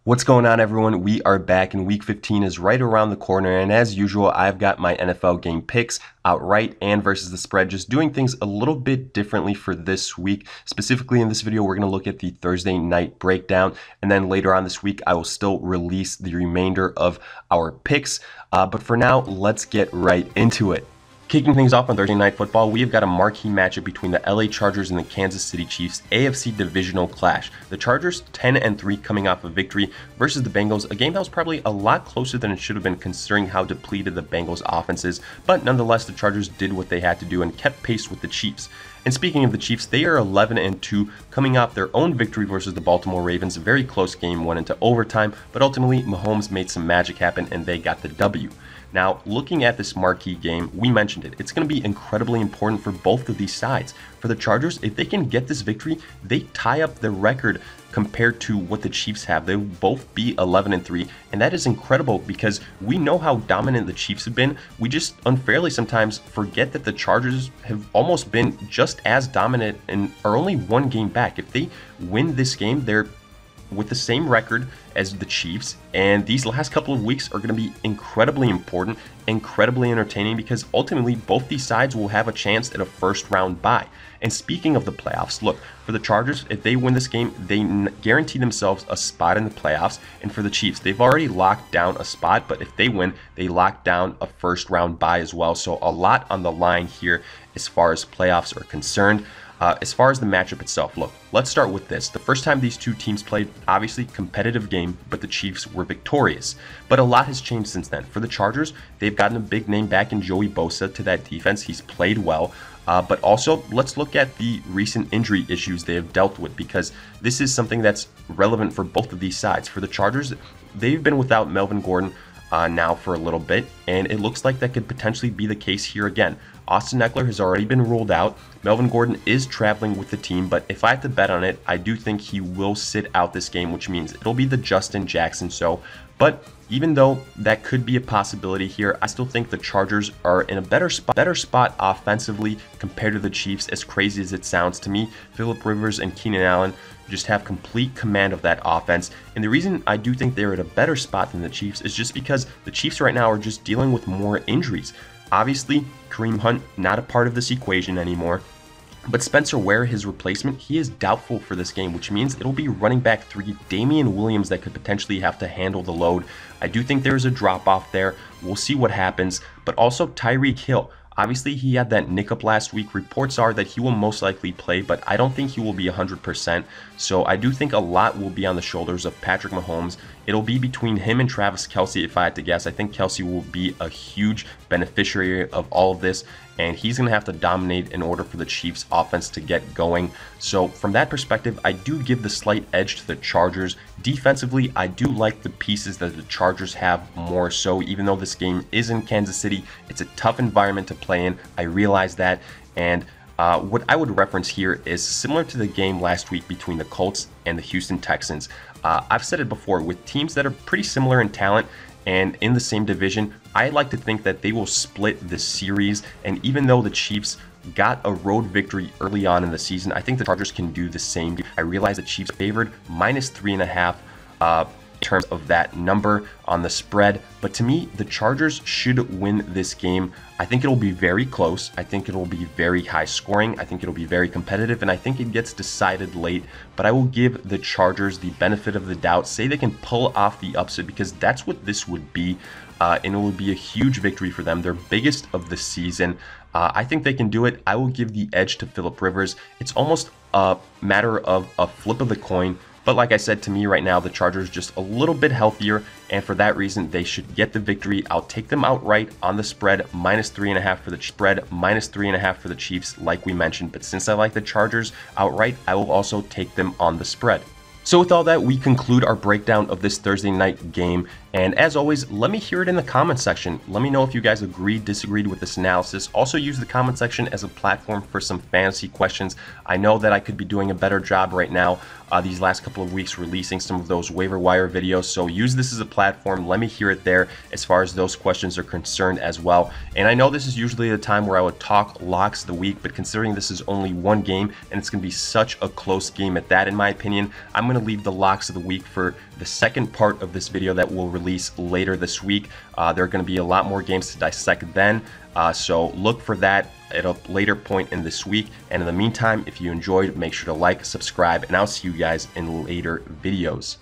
What's going on, everyone? We are back, and week 15 is right around the corner, and as usual, I've got my NFL game picks outright and versus the spread, just doing things a little bit differently for this week. Specifically in this video, we're going to look at the Thursday night breakdown, and then later on this week, I will still release the remainder of our picks. But for now, let's get right into it. Kicking things off on Thursday Night Football, we have got a marquee matchup between the LA Chargers and the Kansas City Chiefs AFC divisional clash. The Chargers 10-3 coming off a victory versus the Bengals, a game that was probably a lot closer than it should have been considering how depleted the Bengals offense is, but nonetheless the Chargers did what they had to do and kept pace with the Chiefs. And speaking of the Chiefs, they are 11-2 coming off their own victory versus the Baltimore Ravens. A very close game, went into overtime, but ultimately Mahomes made some magic happen and they got the W. Now, looking at this marquee game, we mentioned it. It's going to be incredibly important for both of these sides. For the Chargers, if they can get this victory, they tie up their record compared to what the Chiefs have. They'll both be 11-3, and that is incredible because we know how dominant the Chiefs have been. We just unfairly sometimes forget that the Chargers have almost been just as dominant and are only one game back. If they win this game, they're with the same record as the Chiefs, and these last couple of weeks are going to be incredibly important, incredibly entertaining, because ultimately both these sides will have a chance at a first round bye. And speaking of the playoffs, look, for the Chargers, if they win this game, they guarantee themselves a spot in the playoffs, and for the Chiefs, they've already locked down a spot, but if they win, they lock down a first round bye as well. So a lot on the line here as far as playoffs are concerned. As far as the matchup itself, look, let's start with this. The first time these two teams played, obviously competitive game, but the Chiefs were victorious. But a lot has changed since then. For the Chargers, they've gotten a big name back in Joey Bosa to that defense. He's played well. But also, let's look at the recent injury issues they have dealt with, because this is something that's relevant for both of these sides. For the Chargers, they've been without Melvin Gordon now for a little bit, and it looks like that could potentially be the case here again. Austin Ekeler has already been ruled out. Melvin Gordon is traveling with the team, but if I had to bet on it, I do think he will sit out this game, which means it'll be the Justin Jackson show. But even though that could be a possibility here, I still think the Chargers are in a better spot offensively compared to the Chiefs, as crazy as it sounds to me. Philip Rivers and Keenan Allen just have complete command of that offense. And the reason I do think they're at a better spot than the Chiefs is just because the Chiefs right now are just dealing with more injuries. Obviously, Kareem Hunt, not a part of this equation anymore. But Spencer Ware, his replacement, he is doubtful for this game, which means it'll be running back 3, Damian Williams, that could potentially have to handle the load. I do think there's a drop-off there. We'll see what happens. But also Tyreek Hill. Obviously, he had that nick-up last week. Reports are that he will most likely play, but I don't think he will be 100%. So I do think a lot will be on the shoulders of Patrick Mahomes. It'll be between him and Travis Kelce, if I had to guess. I think Kelce will be a huge beneficiary of all of this, and he's going to have to dominate in order for the Chiefs' offense to get going. So from that perspective, I do give the slight edge to the Chargers. Defensively, I do like the pieces that the Chargers have more so. Even though this game is in Kansas City, it's a tough environment to play in. I realize that. And what I would reference here is similar to the game last week between the Colts and the Houston Texans. I've said it before, with teams that are pretty similar in talent and in the same division, I like to think that they will split the series. And even though the Chiefs got a road victory early on in the season, I think the Chargers can do the same. I realize the Chiefs favored -3.5 in terms of that number on the spread, but to me, the Chargers should win this game. I think it'll be very close. I think it'll be very high scoring. I think it'll be very competitive, and I think it gets decided late, but I will give the Chargers the benefit of the doubt, say they can pull off the upset, because that's what this would be, and it will be a huge victory for them, their biggest of the season. I think they can do it. I will give the edge to Philip Rivers. It's almost a matter of a flip of the coin. But like I said, to me right now, the Chargers just a little bit healthier, and for that reason, they should get the victory. I'll take them outright on the spread, -3.5 for the spread, -3.5 for the Chiefs, like we mentioned. But since I like the Chargers outright, I will also take them on the spread. So with all that, we conclude our breakdown of this Thursday night game, And as always, let me hear it in the comment section. Let me know if you guys agreed, disagreed with this analysis. Also use the comment section as a platform for some fantasy questions. I know that I could be doing a better job right now these last couple of weeks releasing some of those waiver wire videos, so use this as a platform. Let me hear it there as far as those questions are concerned as well. And I know this is usually the time where I would talk locks of the week, but considering this is only one game and it's going to be such a close game at that, in my opinion, I'm going to leave the locks of the week for the second part of this video that will release later this week. There are going to be a lot more games to dissect then, so look for that at a later point in this week. And in the meantime, if you enjoyed, make sure to like, subscribe, and I'll see you guys in later videos.